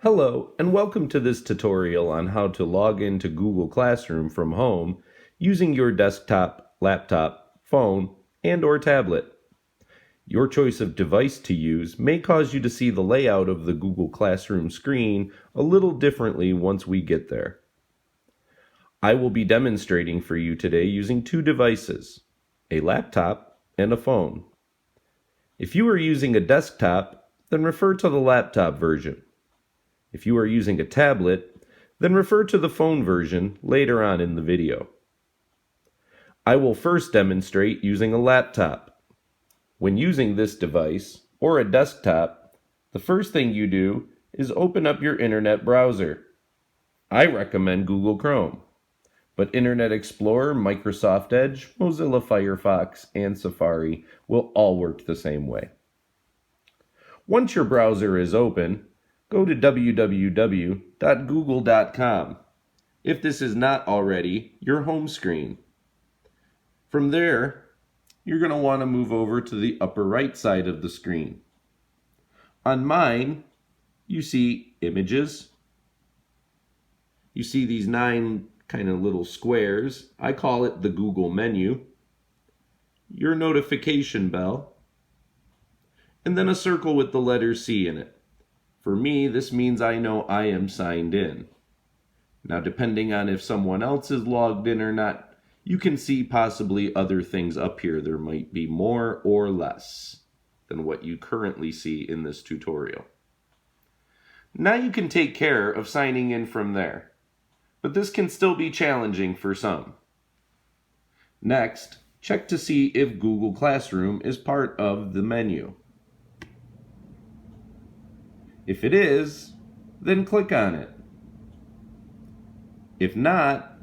Hello, and welcome to this tutorial on how to log into Google Classroom from home using your desktop, laptop, phone, and/or tablet. Your choice of device to use may cause you to see the layout of the Google Classroom screen a little differently once we get there. I will be demonstrating for you today using two devices, a laptop and a phone. If you are using a desktop, then refer to the laptop version. If you are using a tablet, then refer to the phone version later on in the video. I will first demonstrate using a laptop. When using this device, or a desktop, the first thing you do is open up your internet browser. I recommend Google Chrome, but Internet Explorer, Microsoft Edge, Mozilla Firefox, and Safari will all work the same way. Once your browser is open, go to www.google.com if this is not already your home screen. From there, you're going to want to move over to the upper right side of the screen. On mine, you see images. You see these 9 kind of little squares. I call it the Google menu. Your notification bell. And then a circle with the letter C in it. For me, this means I know I am signed in. Now, depending on if someone else is logged in or not, you can see possibly other things up here. There might be more or less than what you currently see in this tutorial. Now you can take care of signing in from there, but this can still be challenging for some. Next, check to see if Google Classroom is part of the menu. If it is, then click on it. If not,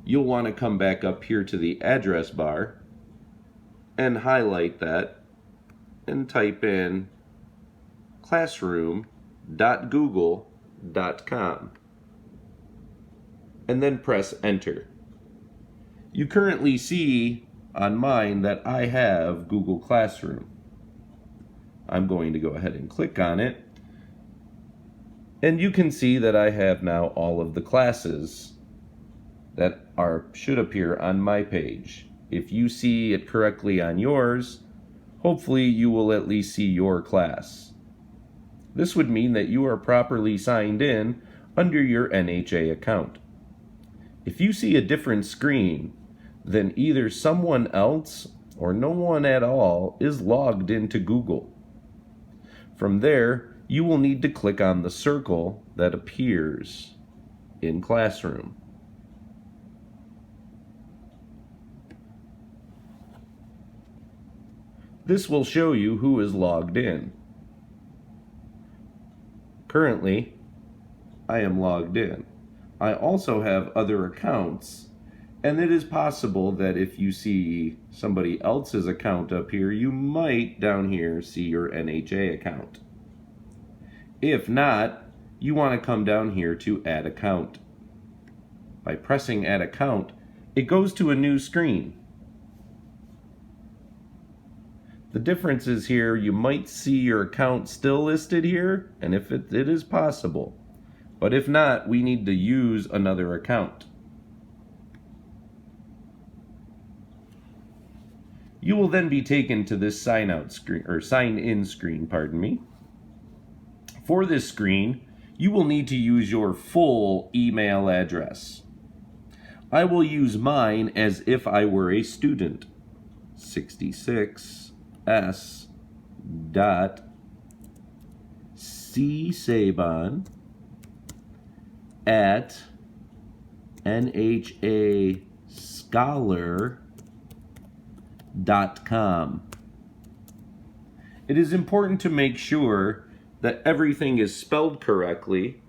you'll want to come back up here to the address bar and highlight that and type in classroom.google.com and then press enter. You currently see on mine that I have Google Classroom. I'm going to go ahead and click on it. And you can see that I have now all of the classes that should appear on my page. If you see it correctly on yours, hopefully you will at least see your class. This would mean that you are properly signed in under your NHA account. If you see a different screen, then either someone else or no one at all is logged into Google. From there, you will need to click on the circle that appears in Classroom. This will show you who is logged in. Currently, I am logged in. I also have other accounts, and it is possible that if you see somebody else's account up here, you might down here see your NHA account. If not, you want to come down here to Add Account. By pressing Add Account, it goes to a new screen. The difference is here, you might see your account still listed here, and if it is possible. But if not, we need to use another account. You will then be taken to this sign in screen, pardon me. For this screen, you will need to use your full email address. I will use mine as if I were a student. 66s.csabon at nhascholar.com. It is important to make sure that everything is spelled correctly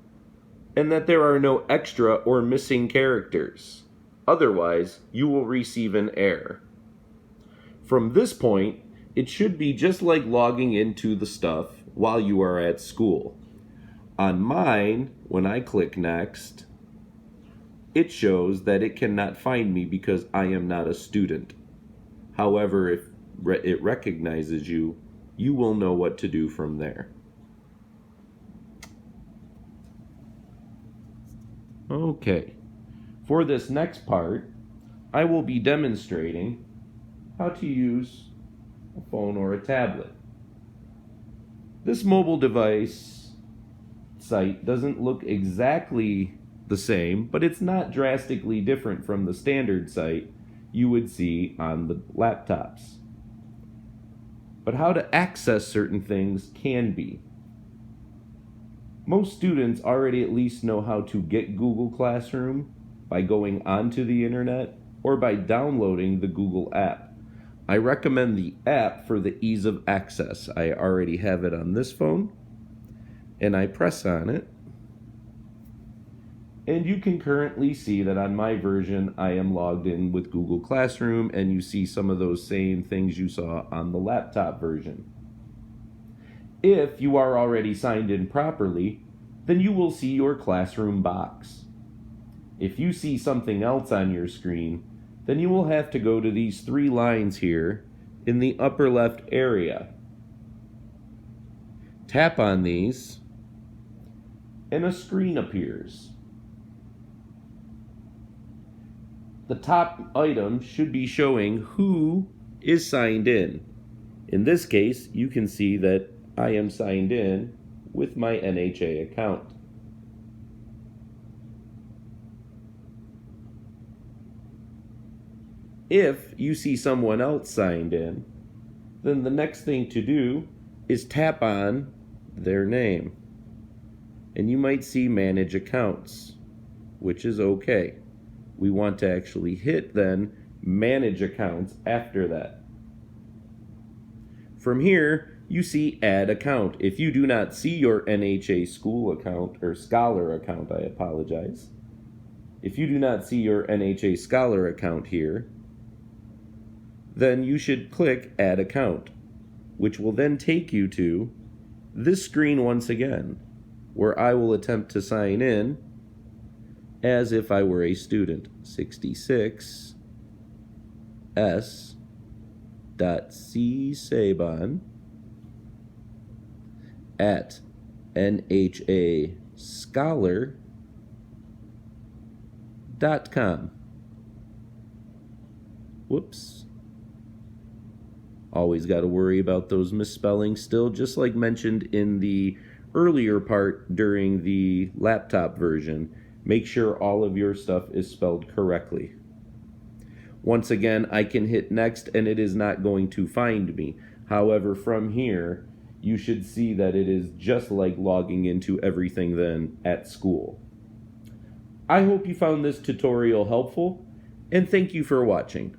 and that there are no extra or missing characters. Otherwise, you will receive an error. From this point, it should be just like logging into the stuff while you are at school. On mine, when I click next, it shows that it cannot find me because I am not a student. However, if it recognizes you, you will know what to do from there. Okay, for this next part, I will be demonstrating how to use a phone or a tablet. This mobile device site doesn't look exactly the same, but it's not drastically different from the standard site you would see on the laptops. But how to access certain things can be. Most students already at least know how to get Google Classroom by going onto the internet or by downloading the Google app. I recommend the app for the ease of access. I already have it on this phone, and I press on it. And you can currently see that on my version, I am logged in with Google Classroom, and you see some of those same things you saw on the laptop version. If you are already signed in properly, then you will see your classroom box. If you see something else on your screen, then you will have to go to these 3 lines here in the upper left area. Tap on these, and a screen appears. The top item should be showing who is signed in. In this case, you can see that I am signed in with my NHA account. If you see someone else signed in, then the next thing to do is tap on their name. And you might see Manage Accounts, which is okay. We want to actually hit then Manage Accounts after that. From here, you see Add Account. If you do not see your NHA school account, or Scholar account, I apologize. If you do not see your NHA Scholar account here, then you should click Add Account, which will then take you to this screen once again, where I will attempt to sign in as if I were a student. 66 S.C. Sabon at nhascholar.com. Whoops. Always got to worry about those misspellings still, just like mentioned in the earlier part during the laptop version. Make sure all of your stuff is spelled correctly. Once again, I can hit next and it is not going to find me. However, from here, you should see that it is just like logging into everything then at school. I hope you found this tutorial helpful, and thank you for watching.